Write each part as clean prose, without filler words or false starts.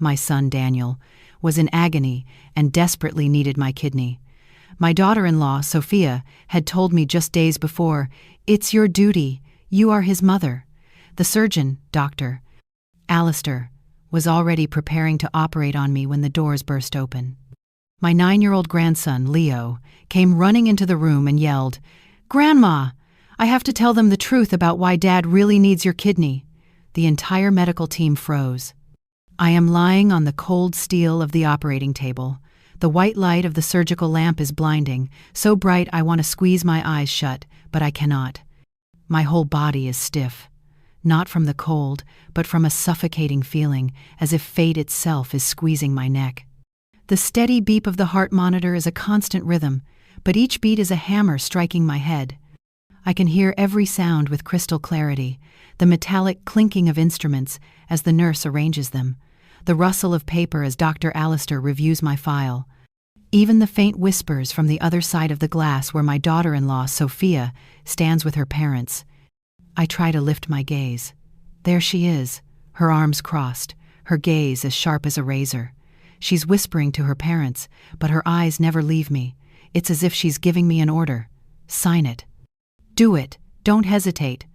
my son Daniel, was in agony and desperately needed my kidney. My daughter-in-law, Sophia, had told me just days before, "It's your duty. You are his mother." The surgeon, Dr. Alistair, was already preparing to operate on me when the doors burst open. My 9-year-old grandson, Leo, came running into the room and yelled, "Grandma, I have to tell them the truth about why Dad really needs your kidney." The entire medical team froze. I am lying on the cold steel of the operating table. The white light of the surgical lamp is blinding, so bright I want to squeeze my eyes shut, but I cannot. My whole body is stiff, not from the cold, but from a suffocating feeling, as if fate itself is squeezing my neck. The steady beep of the heart monitor is a constant rhythm, but each beat is a hammer striking my head. I can hear every sound with crystal clarity, the metallic clinking of instruments as the nurse arranges them, the rustle of paper as Dr. Alistair reviews my file, even the faint whispers from the other side of the glass where my daughter-in-law, Sophia, stands with her parents. I try to lift my gaze. There she is, her arms crossed, her gaze as sharp as a razor. She's whispering to her parents, but her eyes never leave me. It's as if she's giving me an order. Sign it. Do it. Don't hesitate.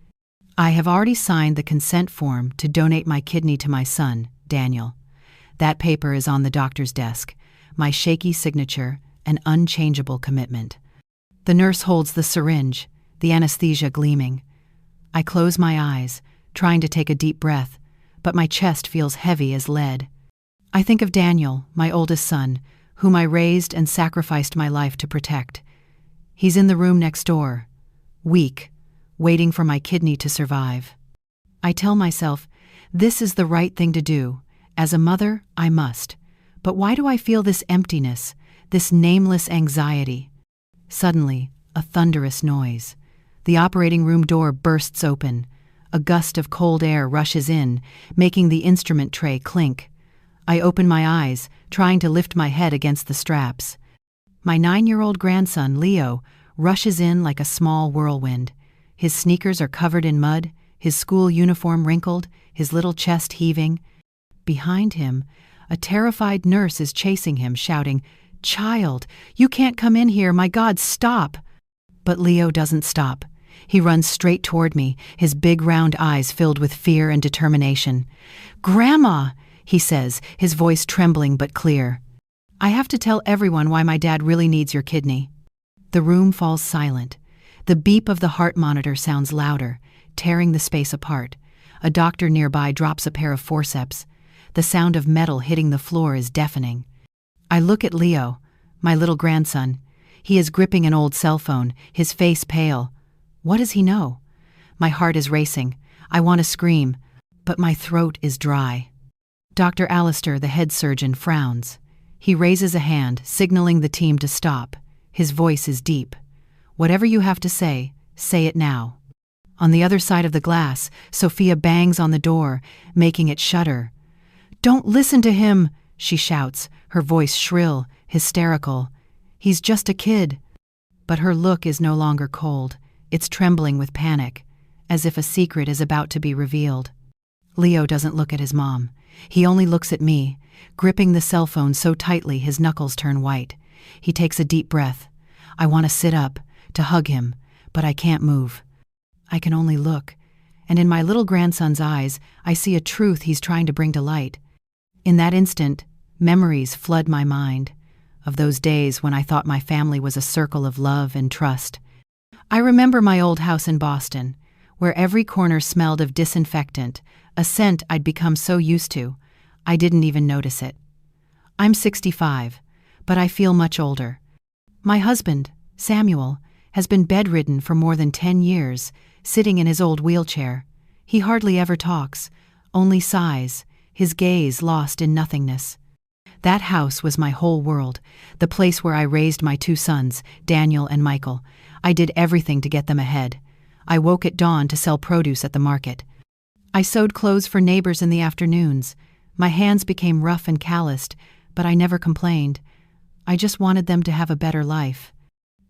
I have already signed the consent form to donate my kidney to my son, Daniel. That paper is on the doctor's desk, my shaky signature, an unchangeable commitment. The nurse holds the syringe, the anesthesia gleaming. I close my eyes, trying to take a deep breath, but my chest feels heavy as lead. I think of Daniel, my oldest son, whom I raised and sacrificed my life to protect. He's in the room next door, weak, waiting for my kidney to survive. I tell myself, this is the right thing to do. As a mother, I must. But why do I feel this emptiness, this nameless anxiety? Suddenly, a thunderous noise. The operating room door bursts open. A gust of cold air rushes in, making the instrument tray clink. I open my eyes, trying to lift my head against the straps. My 9-year-old grandson, Leo, rushes in like a small whirlwind. His sneakers are covered in mud, his school uniform wrinkled, his little chest heaving. Behind him, a terrified nurse is chasing him, shouting, "Child, you can't come in here, my God, stop!" But Leo doesn't stop. He runs straight toward me, his big round eyes filled with fear and determination. "Grandma!" he says, his voice trembling but clear. "I have to tell everyone why my dad really needs your kidney." The room falls silent. The beep of the heart monitor sounds louder, tearing the space apart. A doctor nearby drops a pair of forceps. The sound of metal hitting the floor is deafening. I look at Leo, my little grandson. He is gripping an old cell phone, his face pale. What does he know? My heart is racing. I want to scream, but my throat is dry. Dr. Alistair, the head surgeon, frowns. He raises a hand, signaling the team to stop. His voice is deep. "Whatever you have to say it now." On the other side of the glass, Sophia bangs on the door, making it shudder. "Don't listen to him," she shouts, her voice shrill, hysterical. "He's just a kid." But her look is no longer cold. It's trembling with panic, as if a secret is about to be revealed. Leo doesn't look at his mom. He only looks at me, gripping the cell phone so tightly his knuckles turn white. He takes a deep breath. I want to sit up, to hug him, but I can't move. I can only look, and in my little grandson's eyes, I see a truth he's trying to bring to light. In that instant, memories flood my mind, of those days when I thought my family was a circle of love and trust. I remember my old house in Boston, where every corner smelled of disinfectant, a scent I'd become so used to, I didn't even notice it. I'm 65, but I feel much older. My husband, Samuel, has been bedridden for more than 10 years, sitting in his old wheelchair. He hardly ever talks, only sighs, his gaze lost in nothingness. That house was my whole world, the place where I raised my 2 sons, Daniel and Michael. I did everything to get them ahead. I woke at dawn to sell produce at the market. I sewed clothes for neighbors in the afternoons. My hands became rough and calloused, but I never complained. I just wanted them to have a better life.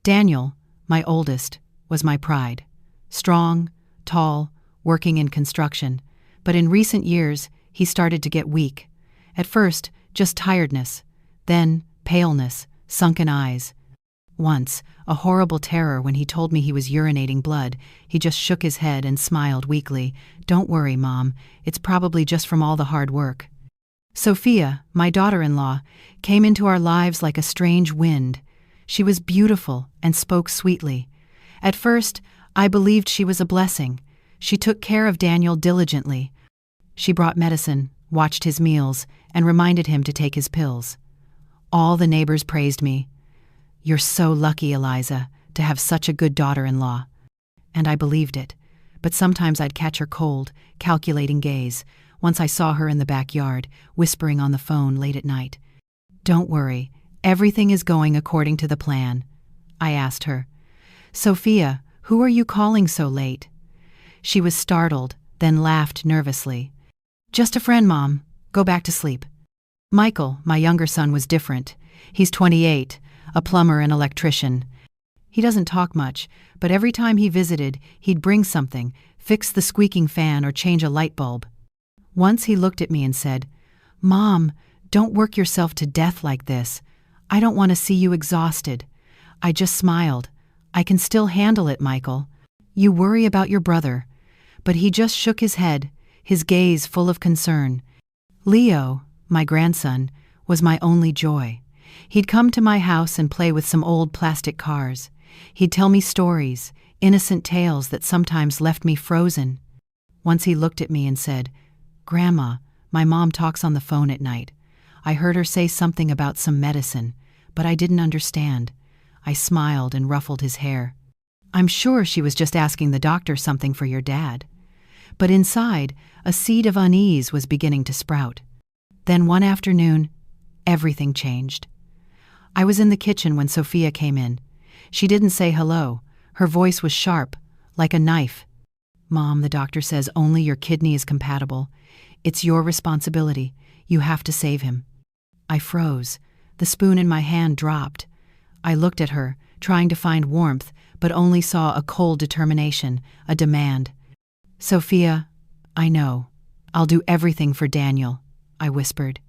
Daniel, my oldest, was my pride. Strong, tall, working in construction. But in recent years, he started to get weak. At first, just tiredness. Then, paleness, sunken eyes. Once, a horrible terror when he told me he was urinating blood. He just shook his head and smiled weakly. "Don't worry, Mom. It's probably just from all the hard work." Sophia, my daughter-in-law, came into our lives like a strange wind. She was beautiful and spoke sweetly. At first, I believed she was a blessing. She took care of Daniel diligently. She brought medicine, watched his meals, and reminded him to take his pills. All the neighbors praised me. "You're so lucky, Eliza, to have such a good daughter-in-law." And I believed it. But sometimes I'd catch her cold, calculating gaze. Once I saw her in the backyard, whispering on the phone late at night. "Don't worry, everything is going according to the plan." I asked her, "Sophia, who are you calling so late?" She was startled, then laughed nervously. "Just a friend, Mom. Go back to sleep." Michael, my younger son, was different. He's 28, a plumber and electrician. He doesn't talk much, but every time he visited, he'd bring something, fix the squeaking fan or change a light bulb. Once he looked at me and said, "Mom, don't work yourself to death like this. I don't want to see you exhausted." I just smiled. "I can still handle it, Michael. You worry about your brother." But he just shook his head, his gaze full of concern. Leo, my grandson, was my only joy. He'd come to my house and play with some old plastic cars. He'd tell me stories, innocent tales that sometimes left me frozen. Once he looked at me and said, "Grandma, my mom talks on the phone at night. I heard her say something about some medicine, but I didn't understand." I smiled and ruffled his hair. "I'm sure she was just asking the doctor something for your dad." But inside, a seed of unease was beginning to sprout. Then one afternoon, everything changed. I was in the kitchen when Sophia came in. She didn't say hello. Her voice was sharp, like a knife. "Mom, the doctor says only your kidney is compatible. It's your responsibility. You have to save him." I froze. The spoon in my hand dropped. I looked at her, trying to find warmth, but only saw a cold determination, a demand. "Sophia, I know. I'll do everything for Daniel," I whispered.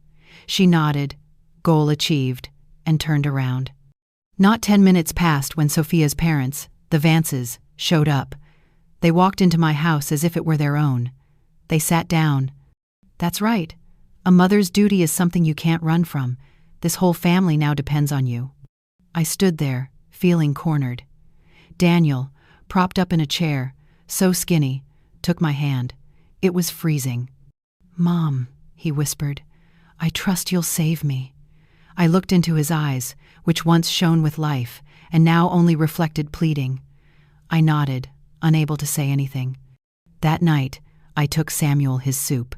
She nodded, goal achieved, and turned around. Not 10 minutes passed when Sophia's parents, the Vances, showed up. They walked into my house as if it were their own. They sat down. "That's right. A mother's duty is something you can't run from. This whole family now depends on you." I stood there, feeling cornered. Daniel, propped up in a chair, so skinny, took my hand. It was freezing. "Mom," he whispered, "I trust you'll save me." I looked into his eyes, which once shone with life, and now only reflected pleading. I nodded, unable to say anything. That night, I took Samuel his soup.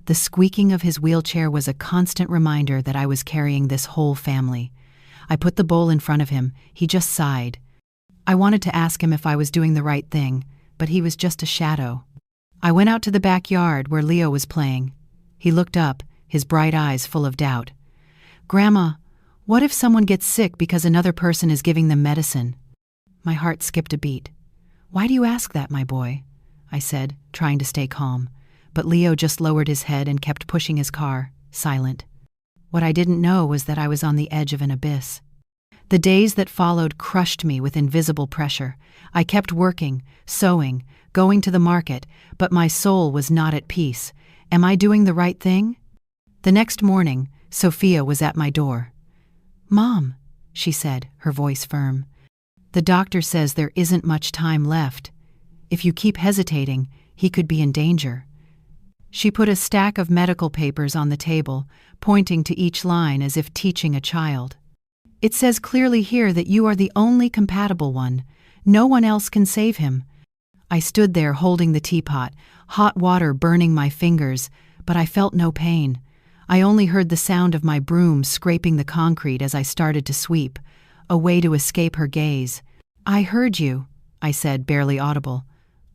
The squeaking of his wheelchair was a constant reminder that I was carrying this whole family. I put the bowl in front of him. He just sighed. I wanted to ask him if I was doing the right thing, but he was just a shadow. I went out to the backyard where Leo was playing. He looked up, his bright eyes full of doubt. "Grandma, what if someone gets sick because another person is giving them medicine?" My heart skipped a beat. "Why do you ask that, my boy?" I said, trying to stay calm. But Leo just lowered his head and kept pushing his car, silent. What I didn't know was that I was on the edge of an abyss. The days that followed crushed me with invisible pressure. I kept working, sewing, going to the market, but my soul was not at peace. Am I doing the right thing? The next morning, Sophia was at my door. "Mom," she said, her voice firm, "the doctor says there isn't much time left. If you keep hesitating, he could be in danger." She put a stack of medical papers on the table, pointing to each line as if teaching a child. "It says clearly here that you are the only compatible one. No one else can save him." I stood there holding the teapot, hot water burning my fingers, but I felt no pain. I only heard the sound of my broom scraping the concrete as I started to sweep, a way to escape her gaze. "I heard you," I said, barely audible.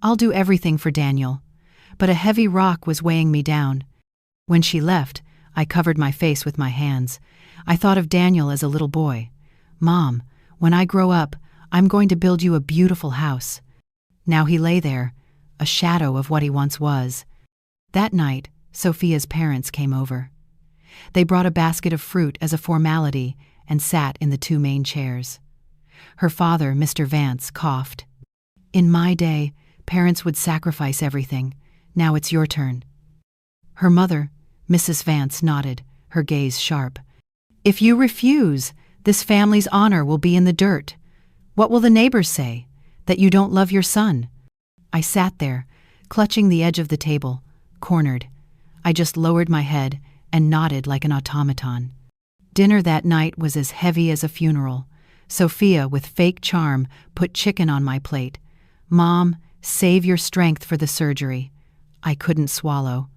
"I'll do everything for Daniel." But a heavy rock was weighing me down. When she left, I covered my face with my hands. I thought of Daniel as a little boy. "Mom, when I grow up, I'm going to build you a beautiful house." Now he lay there, a shadow of what he once was. That night, Sophia's parents came over. They brought a basket of fruit as a formality and sat in the two main chairs. Her father, Mr. Vance, coughed. "In my day, parents would sacrifice everything. Now it's your turn." Her mother, Mrs. Vance, nodded, her gaze sharp. "If you refuse, this family's honor will be in the dirt. What will the neighbors say? That you don't love your son?" I sat there, clutching the edge of the table, cornered. I just lowered my head and nodded like an automaton. Dinner that night was as heavy as a funeral. Sophia, with fake charm, put chicken on my plate. "Mom, save your strength for the surgery." I couldn't swallow.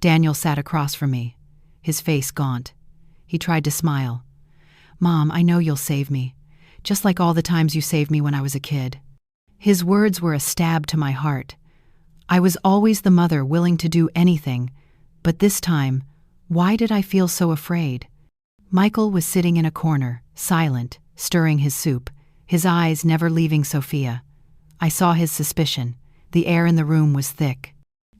Daniel sat across from me, his face gaunt. He tried to smile. "Mom, I know you'll save me, just like all the times you saved me when I was a kid." His words were a stab to my heart. I was always the mother willing to do anything, but this time, why did I feel so afraid? Michael was sitting in a corner, silent, stirring his soup, his eyes never leaving Sophia. I saw his suspicion. The air in the room was thick.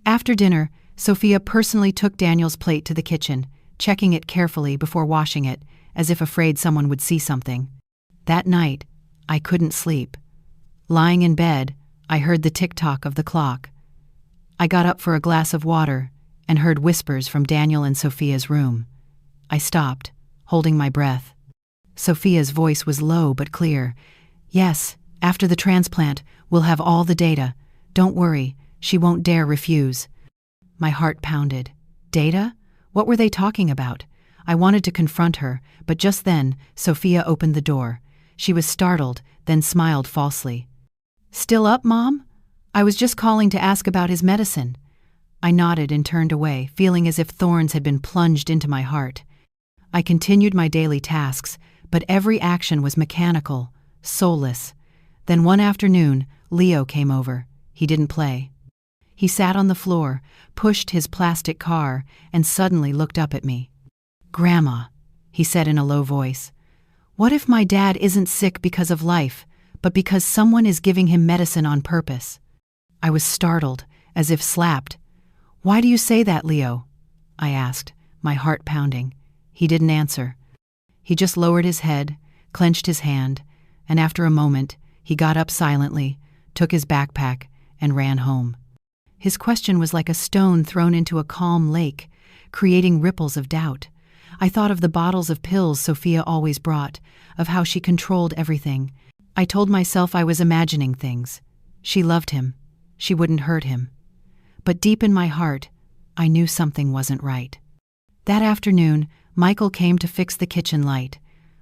After dinner, Sophia personally took Daniel's plate to the kitchen, checking it carefully before washing it, as if afraid someone would see something. That night, I couldn't sleep. Lying in bed, I heard the tick-tock of the clock. I got up for a glass of water and heard whispers from Daniel and Sophia's room. I stopped, holding my breath. Sophia's voice was low but clear. "Yes, after the transplant, we'll have all the data. Don't worry, she won't dare refuse." My heart pounded. Data? What were they talking about? I wanted to confront her, but just then, Sophia opened the door. She was startled, then smiled falsely. "Still up, Mom? I was just calling to ask about his medicine." I nodded and turned away, feeling as if thorns had been plunged into my heart. I continued my daily tasks, but every action was mechanical, soulless. Then one afternoon, Leo came over. He didn't play. He sat on the floor, pushed his plastic car, and suddenly looked up at me. "Grandma," he said in a low voice, "what if my dad isn't sick because of life, but because someone is giving him medicine on purpose?" I was startled, as if slapped. "Why do you say that, Leo?" I asked, my heart pounding. He didn't answer. He just lowered his head, clenched his hand, and after a moment, he got up silently, took his backpack, and ran home. His question was like a stone thrown into a calm lake, creating ripples of doubt. I thought of the bottles of pills Sophia always brought, of how she controlled everything. I told myself I was imagining things. She loved him. She wouldn't hurt him. But deep in my heart, I knew something wasn't right. That afternoon, Michael came to fix the kitchen light.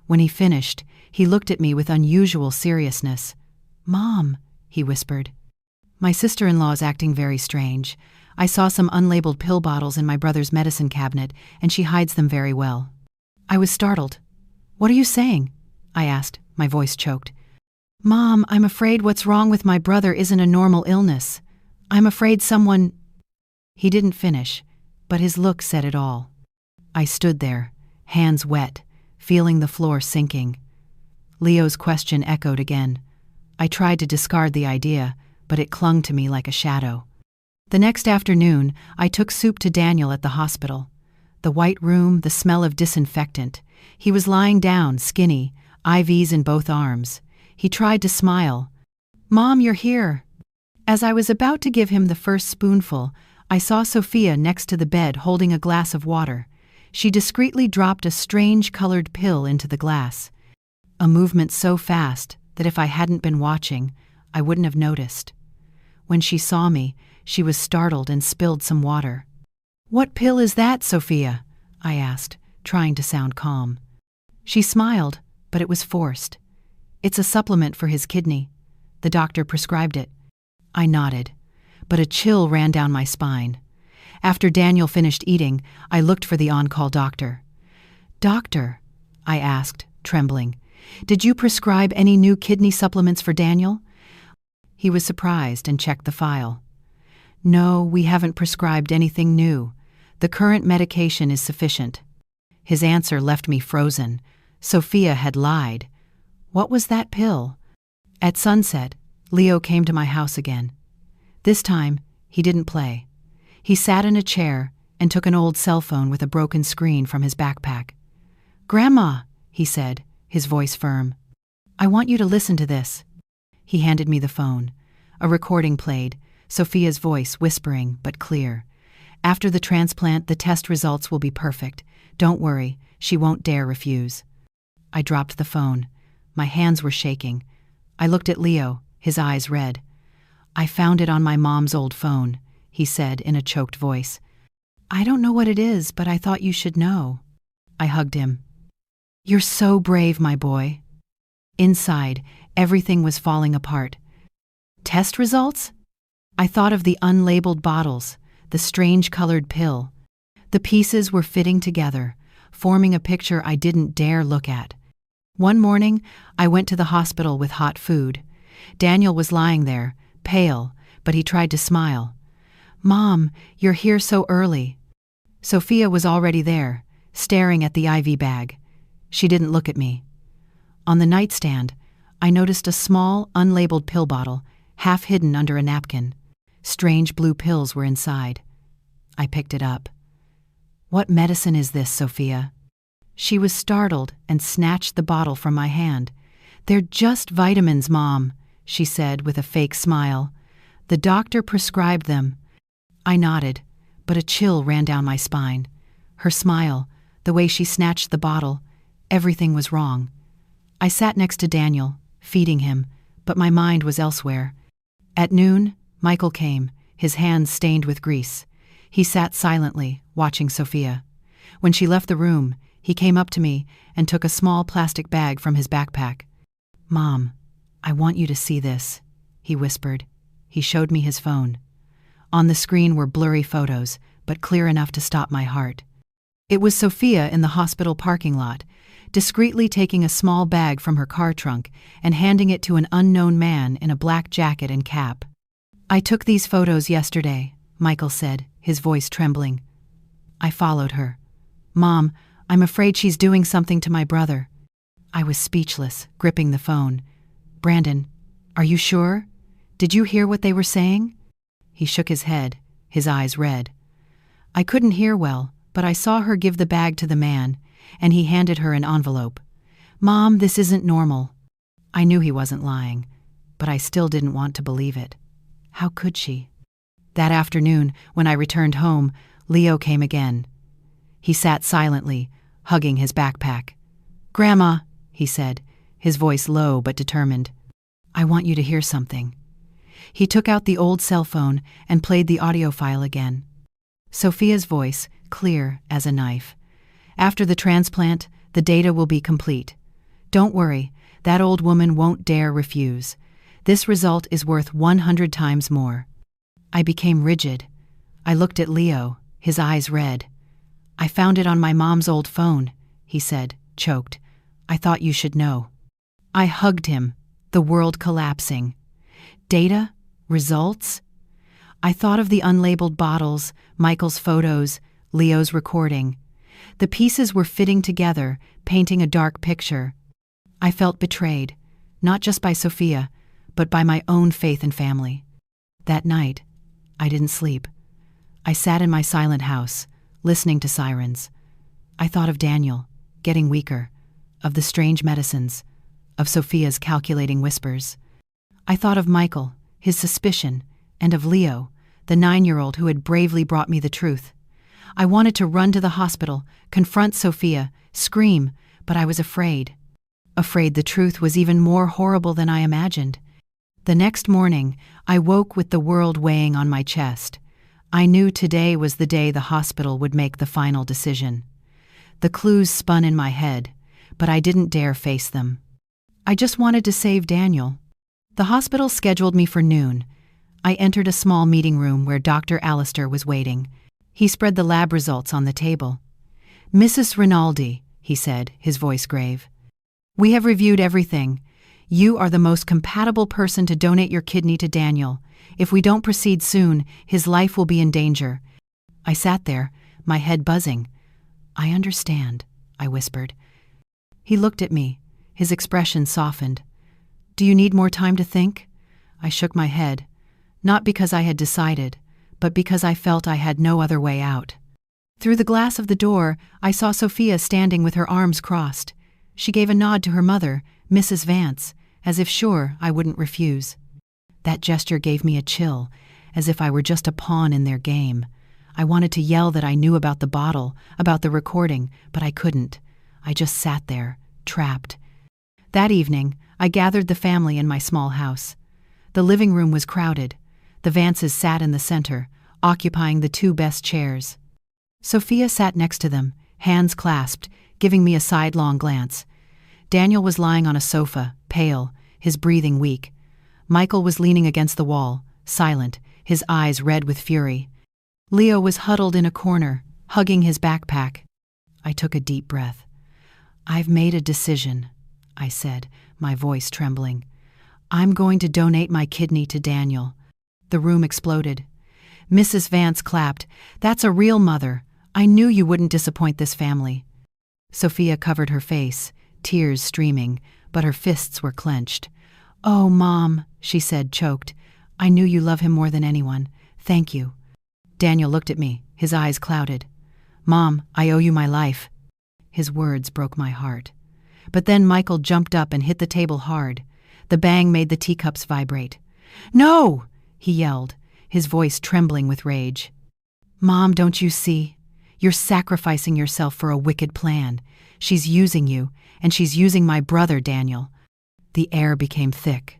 When he finished, he looked at me with unusual seriousness. "Mom," he whispered. "My sister-in-law's acting very strange. I saw some unlabeled pill bottles in my brother's medicine cabinet, and she hides them very well." I was startled. "What are you saying?" I asked, my voice choked. "Mom, I'm afraid what's wrong with my brother isn't a normal illness. I'm afraid someone—" He didn't finish, but his look said it all. I stood there, hands wet, feeling the floor sinking. Leo's question echoed again. I tried to discard the idea, but it clung to me like a shadow. The next afternoon, I took soup to Daniel at the hospital. The white room, the smell of disinfectant. He was lying down, skinny, IVs in both arms. He tried to smile. "Mom, you're here." As I was about to give him the first spoonful, I saw Sophia next to the bed holding a glass of water. She discreetly dropped a strange-colored pill into the glass. A movement so fast that if I hadn't been watching, I wouldn't have noticed. When she saw me, she was startled and spilled some water. "What pill is that, Sophia?" I asked, trying to sound calm. She smiled, but it was forced. "It's a supplement for his kidney. The doctor prescribed it." I nodded, but a chill ran down my spine. After Daniel finished eating, I looked for the on-call doctor. "Doctor," I asked, trembling, "did you prescribe any new kidney supplements for Daniel?" He was surprised and checked the file. "No, we haven't prescribed anything new. The current medication is sufficient." His answer left me frozen. Sophia had lied. What was that pill? At sunset, Leo came to my house again. This time, he didn't play. He sat in a chair and took an old cell phone with a broken screen from his backpack. "Grandma," he said, his voice firm. "I want you to listen to this." He handed me the phone. A recording played, Sophia's voice whispering but clear. "After the transplant, the test results will be perfect. Don't worry, she won't dare refuse." I dropped the phone. My hands were shaking. I looked at Leo, his eyes red. "I found it on my mom's old phone," he said in a choked voice. "I don't know what it is, but I thought you should know." I hugged him. "You're so brave, my boy." Inside, everything was falling apart. Test results? I thought of the unlabeled bottles, the strange colored pill. The pieces were fitting together, forming a picture I didn't dare look at. One morning, I went to the hospital with hot food. Daniel was lying there, pale, but he tried to smile. "Mom, you're here so early." Sophia was already there, staring at the IV bag. She didn't look at me. On the nightstand, I noticed a small, unlabeled pill bottle, half hidden under a napkin. Strange blue pills were inside. I picked it up. "What medicine is this, Sophia?" She was startled and snatched the bottle from my hand. "They're just vitamins, Mom," she said with a fake smile. "The doctor prescribed them." I nodded, but a chill ran down my spine. Her smile, the way she snatched the bottle, everything was wrong. I sat next to Daniel, feeding him, but my mind was elsewhere. At noon, Michael came, his hands stained with grease. He sat silently, watching Sophia. When she left the room, he came up to me and took a small plastic bag from his backpack. "Mom, I want you to see this," he whispered. He showed me his phone. On the screen were blurry photos, but clear enough to stop my heart. It was Sophia in the hospital parking lot, discreetly taking a small bag from her car trunk and handing it to an unknown man in a black jacket and cap. "I took these photos yesterday," Michael said, his voice trembling. I followed her. "Mom, I'm afraid she's doing something to my brother." I was speechless, gripping the phone. "Brandon, are you sure? Did you hear what they were saying?" He shook his head, his eyes red. I couldn't hear well, but I saw her give the bag to the man, and he handed her an envelope. "Mom, this isn't normal." I knew he wasn't lying, but I still didn't want to believe it. How could she? That afternoon, when I returned home, Leo came again. He sat silently, hugging his backpack. "Grandma," he said, his voice low but determined, "I want you to hear something." He took out the old cell phone and played the audio file again. Sophia's voice, clear as a knife. "After the transplant, the data will be complete. Don't worry, that old woman won't dare refuse. This result is worth 100 times more." I became rigid. I looked at Leo, his eyes red. "I found it on my mom's old phone," he said, choked. "I thought you should know." I hugged him, the world collapsing. Data? Results? I thought of the unlabeled bottles, Michael's photos, Leo's recording. The pieces were fitting together, painting a dark picture. I felt betrayed, not just by Sophia, but by my own faith and family. That night, I didn't sleep. I sat in my silent house, listening to sirens. I thought of Daniel, getting weaker, of the strange medicines, of Sophia's calculating whispers. I thought of Michael, his suspicion, and of Leo, the 9-year-old who had bravely brought me the truth. I wanted to run to the hospital, confront Sophia, scream, but I was afraid. Afraid the truth was even more horrible than I imagined. The next morning, I woke with the world weighing on my chest. I knew today was the day the hospital would make the final decision. The clues spun in my head, but I didn't dare face them. I just wanted to save Daniel. The hospital scheduled me for noon. I entered a small meeting room where Dr. Allister was waiting. He spread the lab results on the table. "Mrs. Rinaldi," he said, his voice grave. "We have reviewed everything. You are the most compatible person to donate your kidney to Daniel. If we don't proceed soon, his life will be in danger." I sat there, my head buzzing. "I understand," I whispered. He looked at me, his expression softened. "Do you need more time to think?" I shook my head, not because I had decided, but because I felt I had no other way out. Through the glass of the door, I saw Sophia standing with her arms crossed. She gave a nod to her mother, Mrs. Vance, as if sure I wouldn't refuse. That gesture gave me a chill, as if I were just a pawn in their game. I wanted to yell that I knew about the bottle, about the recording, but I couldn't. I just sat there, trapped. That evening, I gathered the family in my small house. The living room was crowded. The Vances sat in the center, occupying the two best chairs. Sophia sat next to them, hands clasped, giving me a sidelong glance. Daniel was lying on a sofa, pale, his breathing weak. Michael was leaning against the wall, silent, his eyes red with fury. Leo was huddled in a corner, hugging his backpack. I took a deep breath. "I've made a decision," I said, my voice trembling. "I'm going to donate my kidney to Daniel." The room exploded. Mrs. Vance clapped. "That's a real mother. I knew you wouldn't disappoint this family." Sophia covered her face, tears streaming, but her fists were clenched. "Oh, Mom," she said, choked. "I knew you love him more than anyone. Thank you." Daniel looked at me, his eyes clouded. "Mom, I owe you my life." His words broke my heart. But then Michael jumped up and hit the table hard. The bang made the teacups vibrate. "No!" he yelled, his voice trembling with rage. "Mom, don't you see? You're sacrificing yourself for a wicked plan. She's using you, and she's using my brother, Daniel." The air became thick.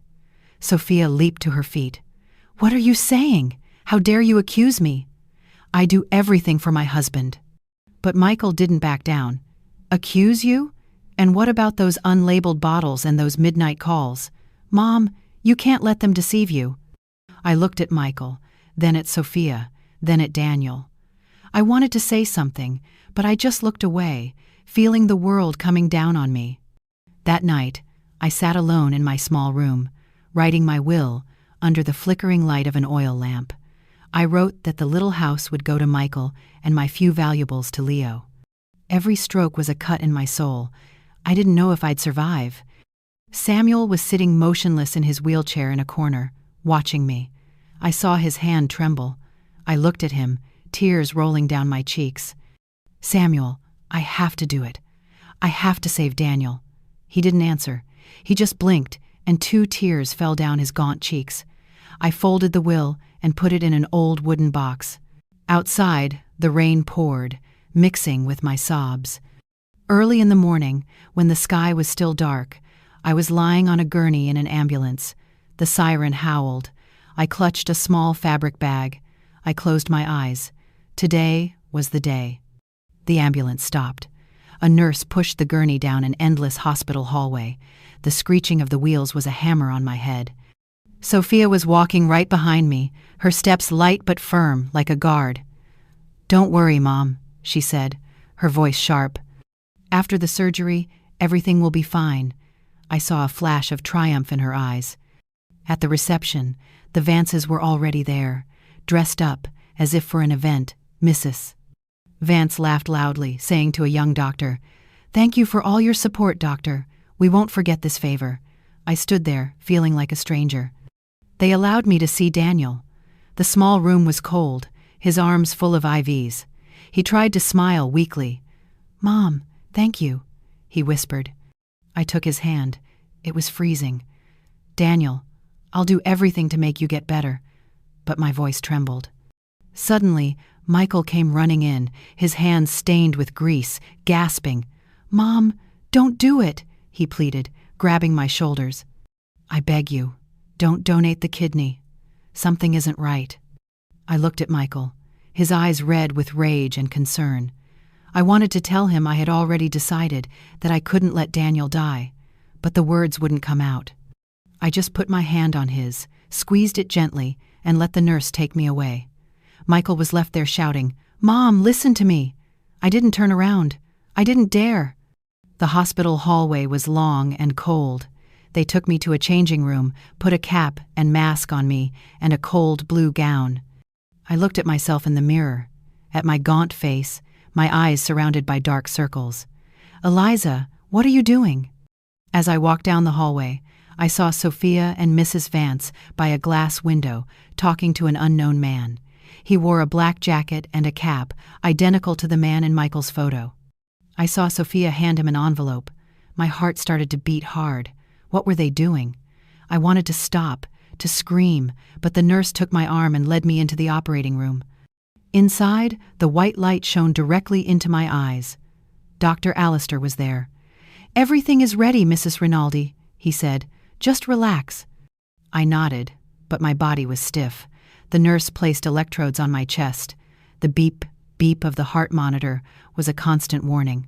Sophia leaped to her feet. "What are you saying? How dare you accuse me? I do everything for my husband." But Michael didn't back down. "Accuse you? And what about those unlabeled bottles and those midnight calls? Mom, you can't let them deceive you." I looked at Michael, then at Sophia, then at Daniel. I wanted to say something, but I just looked away, feeling the world coming down on me. That night, I sat alone in my small room, writing my will under the flickering light of an oil lamp. I wrote that the little house would go to Michael and my few valuables to Leo. Every stroke was a cut in my soul. I didn't know if I'd survive. Samuel was sitting motionless in his wheelchair in a corner, watching me. I saw his hand tremble. I looked at him, tears rolling down my cheeks. "Samuel, I have to do it. I have to save Daniel." He didn't answer. He just blinked, and 2 tears fell down his gaunt cheeks. I folded the will and put it in an old wooden box. Outside, the rain poured, mixing with my sobs. Early in the morning, when the sky was still dark, I was lying on a gurney in an ambulance. The siren howled. I clutched a small fabric bag. I closed my eyes. Today was the day. The ambulance stopped. A nurse pushed the gurney down an endless hospital hallway. The screeching of the wheels was a hammer on my head. Sophia was walking right behind me, her steps light but firm, like a guard. "Don't worry, Mom," she said, her voice sharp. "After the surgery, everything will be fine." I saw a flash of triumph in her eyes. At the reception, the Vances were already there, dressed up, as if for an event. Mrs. Vance laughed loudly, saying to a young doctor, "Thank you for all your support, doctor. We won't forget this favor." I stood there, feeling like a stranger. They allowed me to see Daniel. The small room was cold, his arms full of IVs. He tried to smile weakly. "Mom, thank you," he whispered. I took his hand. It was freezing. "Daniel, I'll do everything to make you get better." But my voice trembled. Suddenly, Michael came running in, his hands stained with grease, gasping. "Mom, don't do it," he pleaded, grabbing my shoulders. "I beg you, don't donate the kidney. Something isn't right." I looked at Michael, his eyes red with rage and concern. I wanted to tell him I had already decided that I couldn't let Daniel die, but the words wouldn't come out. I just put my hand on his, squeezed it gently, and let the nurse take me away. Michael was left there shouting, "Mom, listen to me." I didn't turn around. I didn't dare. The hospital hallway was long and cold. They took me to a changing room, put a cap and mask on me, and a cold blue gown. I looked at myself in the mirror, at my gaunt face, my eyes surrounded by dark circles. "Eliza, what are you doing?" As I walked down the hallway, I saw Sophia and Mrs. Vance by a glass window, talking to an unknown man. He wore a black jacket and a cap, identical to the man in Michael's photo. I saw Sophia hand him an envelope. My heart started to beat hard. What were they doing? I wanted to stop, to scream, but the nurse took my arm and led me into the operating room. Inside, the white light shone directly into my eyes. Dr. Allister was there. "Everything is ready, Mrs. Rinaldi," he said. "Just relax." I nodded, but my body was stiff. The nurse placed electrodes on my chest. The beep, beep of the heart monitor was a constant warning.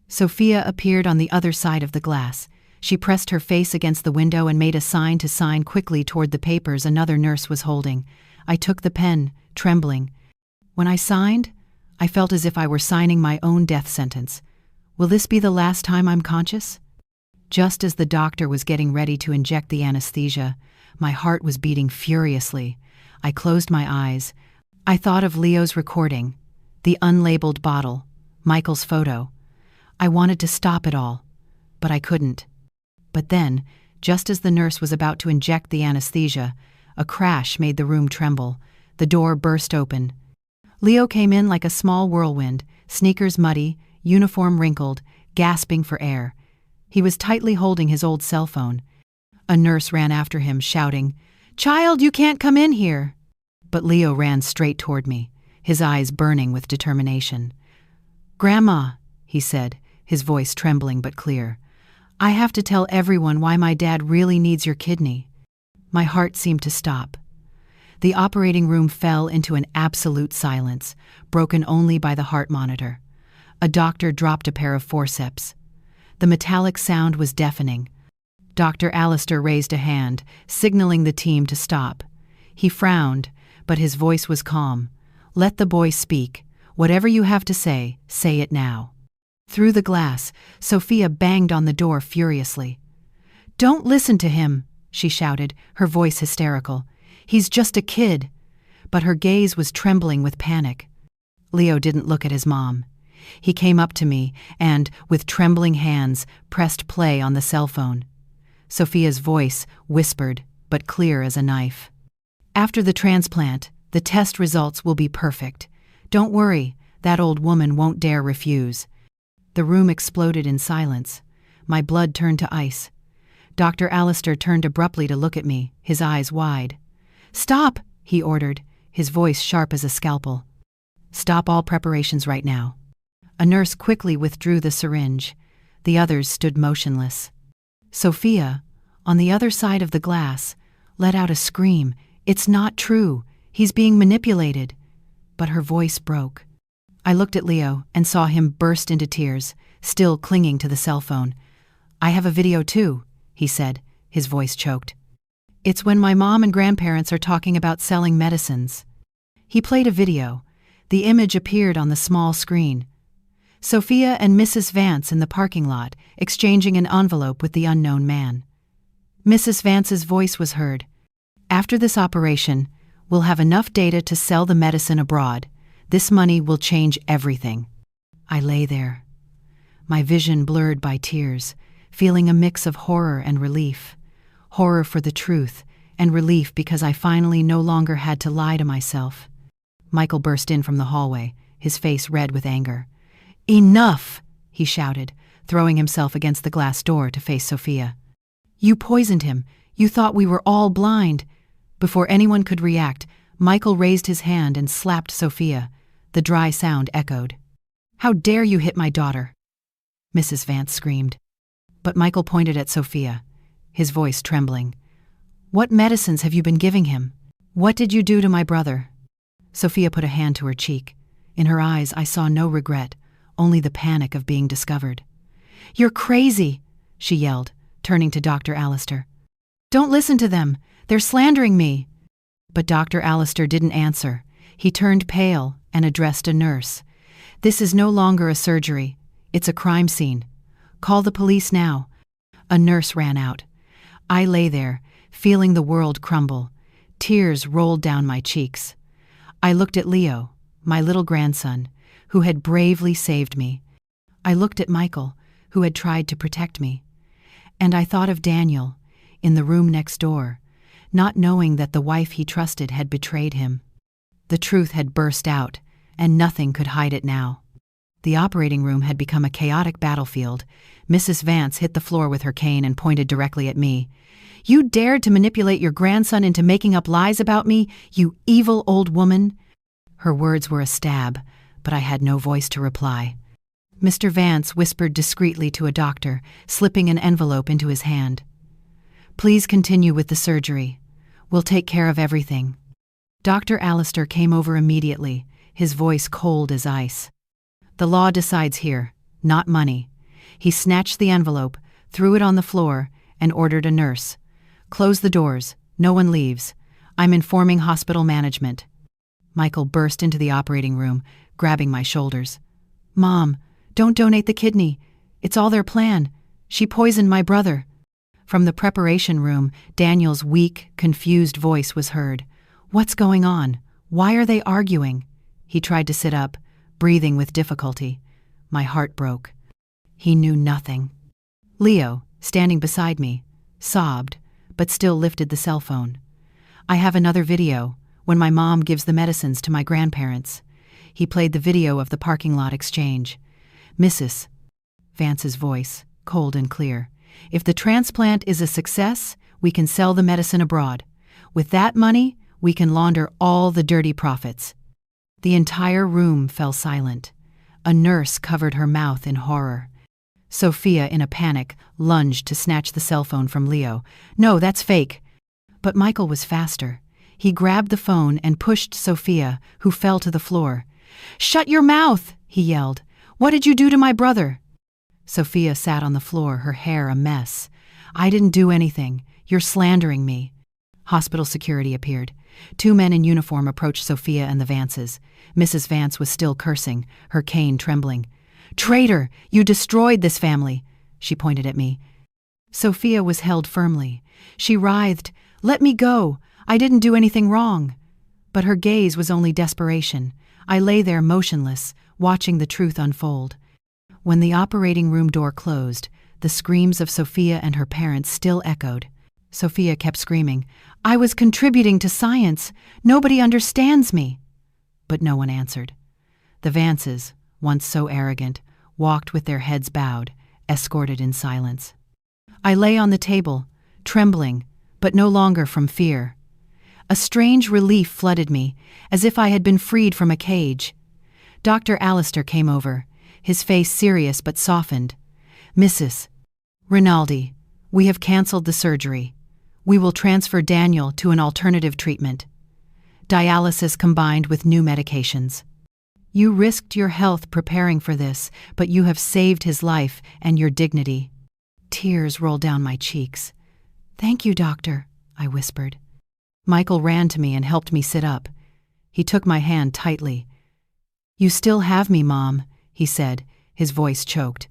Sophia appeared on the other side of the glass. She pressed her face against the window and made a sign to sign quickly toward the papers another nurse was holding. I took the pen, trembling. When I signed, I felt as if I were signing my own death sentence. Will this be the last time I'm conscious? Just as the doctor was getting ready to inject the anesthesia, my heart was beating furiously. I closed my eyes. I thought of Leo's recording, the unlabeled bottle, Michael's photo. I wanted to stop it all, but I couldn't. But then, just as the nurse was about to inject the anesthesia, a crash made the room tremble. The door burst open. Leo came in like a small whirlwind, sneakers muddy, uniform wrinkled, gasping for air. He was tightly holding his old cell phone. A nurse ran after him, shouting, "Child, you can't come in here!" But Leo ran straight toward me, his eyes burning with determination. "Grandma," he said, his voice trembling but clear, "I have to tell everyone why my dad really needs your kidney." My heart seemed to stop. The operating room fell into an absolute silence, broken only by the heart monitor. A doctor dropped a pair of forceps. The metallic sound was deafening. Dr. Allister raised a hand, signaling the team to stop. He frowned, but his voice was calm. "Let the boy speak. Whatever you have to say it now." Through the glass, Sophia banged on the door furiously. "Don't listen to him," she shouted, her voice hysterical. "He's just a kid." But her gaze was trembling with panic. Leo didn't look at his mom. He came up to me and, with trembling hands, pressed play on the cell phone. Sophia's voice whispered, but clear as a knife. "After the transplant, the test results will be perfect. Don't worry, that old woman won't dare refuse." The room exploded in silence. My blood turned to ice. Dr. Allister turned abruptly to look at me, his eyes wide. "Stop!" he ordered, his voice sharp as a scalpel. "Stop all preparations right now." A nurse quickly withdrew the syringe. The others stood motionless. Sophia, on the other side of the glass, let out a scream. "It's not true. He's being manipulated." But her voice broke. I looked at Leo and saw him burst into tears, still clinging to the cell phone. "I have a video too," he said, his voice choked. "It's when my mom and grandparents are talking about selling medicines." He played a video. The image appeared on the small screen. Sophia and Mrs. Vance in the parking lot, exchanging an envelope with the unknown man. Mrs. Vance's voice was heard. "After this operation, we'll have enough data to sell the medicine abroad. This money will change everything." I lay there, my vision blurred by tears, feeling a mix of horror and relief. Horror for the truth, and relief because I finally no longer had to lie to myself. Michael burst in from the hallway, his face red with anger. "Enough!" he shouted, throwing himself against the glass door to face Sophia. "You poisoned him. You thought we were all blind." Before anyone could react, Michael raised his hand and slapped Sophia. The dry sound echoed. "How dare you hit my daughter?" Mrs. Vance screamed. But Michael pointed at Sophia, his voice trembling. "What medicines have you been giving him? What did you do to my brother?" Sophia put a hand to her cheek. In her eyes I saw no regret, only the panic of being discovered. "You're crazy," she yelled, turning to Dr. Allister. "Don't listen to them. They're slandering me." But Dr. Allister didn't answer. He turned pale and addressed a nurse. "This is no longer a surgery. It's a crime scene. Call the police now." A nurse ran out. I lay there, feeling the world crumble. Tears rolled down my cheeks. I looked at Leo, my little grandson, who had bravely saved me. I looked at Michael, who had tried to protect me. And I thought of Daniel, in the room next door, not knowing that the wife he trusted had betrayed him. The truth had burst out, and nothing could hide it now. The operating room had become a chaotic battlefield. Mrs. Vance hit the floor with her cane and pointed directly at me. "You dared to manipulate your grandson into making up lies about me, you evil old woman!" Her words were a stab, but I had no voice to reply. Mr. Vance whispered discreetly to a doctor, slipping an envelope into his hand. "Please continue with the surgery. We'll take care of everything." Dr. Allister came over immediately, his voice cold as ice. "The law decides here, not money." He snatched the envelope, threw it on the floor, and ordered a nurse. "Close the doors. No one leaves. I'm informing hospital management." Michael burst into the operating room, grabbing my shoulders. "Mom, don't donate the kidney. It's all their plan. She poisoned my brother." From the preparation room, Daniel's weak, confused voice was heard. "What's going on? Why are they arguing?" He tried to sit up, breathing with difficulty. My heart broke. He knew nothing. Leo, standing beside me, sobbed, but still lifted the cell phone. "I have another video, when my mom gives the medicines to my grandparents." He played the video of the parking lot exchange. "Mrs. Vance's voice, cold and clear. "If the transplant is a success, we can sell the medicine abroad. With that money, we can launder all the dirty profits." The entire room fell silent. A nurse covered her mouth in horror. Sophia, in a panic, lunged to snatch the cell phone from Leo. "No, that's fake." But Michael was faster. He grabbed the phone and pushed Sophia, who fell to the floor. "Shut your mouth!" he yelled. "What did you do to my brother?" Sophia sat on the floor, her hair a mess. "I didn't do anything. You're slandering me." Hospital security appeared. 2 men in uniform approached Sophia and the Vances. Mrs. Vance was still cursing, her cane trembling. "Traitor! You destroyed this family!" She pointed at me. Sophia was held firmly. She writhed. "Let me go! I didn't do anything wrong." But her gaze was only desperation. I lay there motionless, watching the truth unfold. When the operating room door closed, the screams of Sophia and her parents still echoed. Sophia kept screaming, "I was contributing to science. Nobody understands me." But no one answered. The Vances, once so arrogant, walked with their heads bowed, escorted in silence. I lay on the table, trembling, but no longer from fear. A strange relief flooded me, as if I had been freed from a cage. Dr. Allister came over, his face serious but softened. "Mrs. Rinaldi, we have canceled the surgery. We will transfer Daniel to an alternative treatment. Dialysis combined with new medications. You risked your health preparing for this, but you have saved his life and your dignity." Tears rolled down my cheeks. "Thank you, doctor," I whispered. Michael ran to me and helped me sit up. He took my hand tightly. "You still have me, Mom," he said, his voice choked.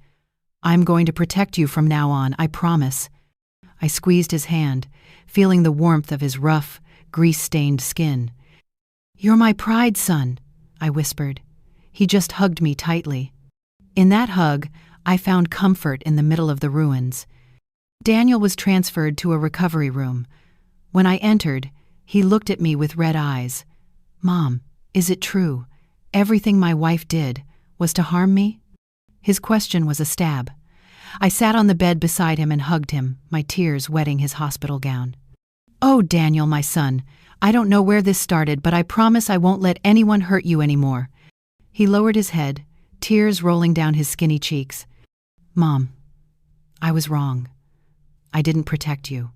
"I'm going to protect you from now on, I promise." I squeezed his hand, feeling the warmth of his rough, grease-stained skin. "You're my pride, son," I whispered. He just hugged me tightly. In that hug, I found comfort in the middle of the ruins. Daniel was transferred to a recovery room. When I entered, he looked at me with red eyes. "Mom, is it true? Everything my wife did was to harm me?" His question was a stab. I sat on the bed beside him and hugged him, my tears wetting his hospital gown. "Oh, Daniel, my son, I don't know where this started, but I promise I won't let anyone hurt you anymore." He lowered his head, tears rolling down his skinny cheeks. "Mom, I was wrong. I didn't protect you.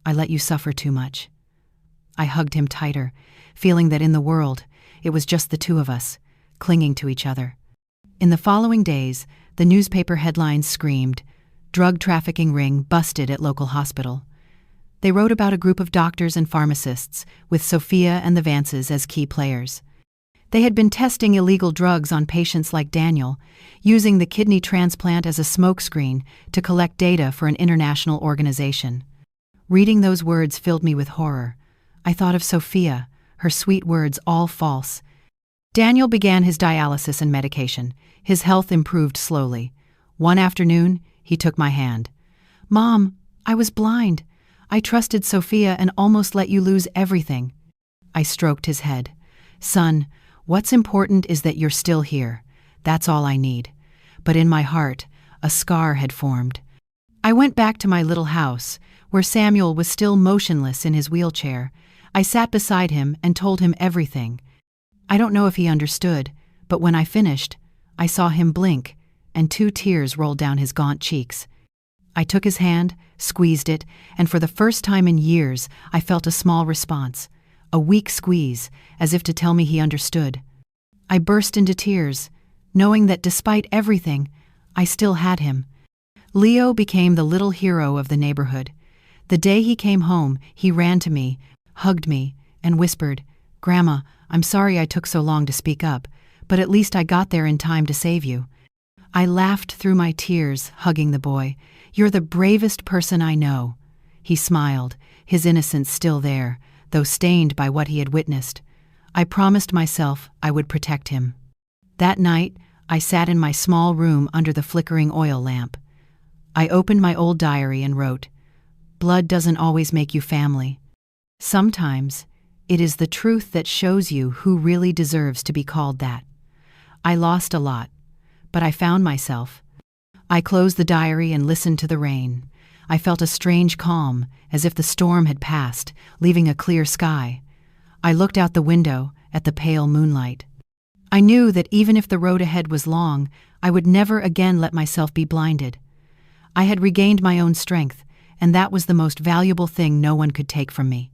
I let you suffer too much." I hugged him tighter, feeling that in the world, it was just the two of us, clinging to each other. In the following days, the newspaper headlines screamed, "Drug trafficking ring busted at local hospital." They wrote about a group of doctors and pharmacists, with Sophia and the Vances as key players. They had been testing illegal drugs on patients like Daniel, using the kidney transplant as a smokescreen to collect data for an international organization. Reading those words filled me with horror. I thought of Sophia, her sweet words all false. Daniel began his dialysis and medication. His health improved slowly. One afternoon, he took my hand. "Mom, I was blind. I trusted Sophia and almost let you lose everything." I stroked his head. "Son, what's important is that you're still here. That's all I need." But in my heart, a scar had formed. I went back to my little house, where Samuel was still motionless in his wheelchair. I sat beside him and told him everything. I don't know if he understood, but when I finished, I saw him blink, and 2 tears rolled down his gaunt cheeks. I took his hand, squeezed it, and for the first time in years, I felt a small response, a weak squeeze, as if to tell me he understood. I burst into tears, knowing that despite everything, I still had him. Leo became the little hero of the neighborhood. The day he came home, he ran to me, hugged me, and whispered, "Grandma, I'm sorry I took so long to speak up, but at least I got there in time to save you." I laughed through my tears, hugging the boy. "You're the bravest person I know." He smiled, his innocence still there, though stained by what he had witnessed. I promised myself I would protect him. That night, I sat in my small room under the flickering oil lamp. I opened my old diary and wrote, "Blood doesn't always make you family. Sometimes, it is the truth that shows you who really deserves to be called that." I lost a lot, but I found myself. I closed the diary and listened to the rain. I felt a strange calm, as if the storm had passed, leaving a clear sky. I looked out the window at the pale moonlight. I knew that even if the road ahead was long, I would never again let myself be blinded. I had regained my own strength, and that was the most valuable thing no one could take from me.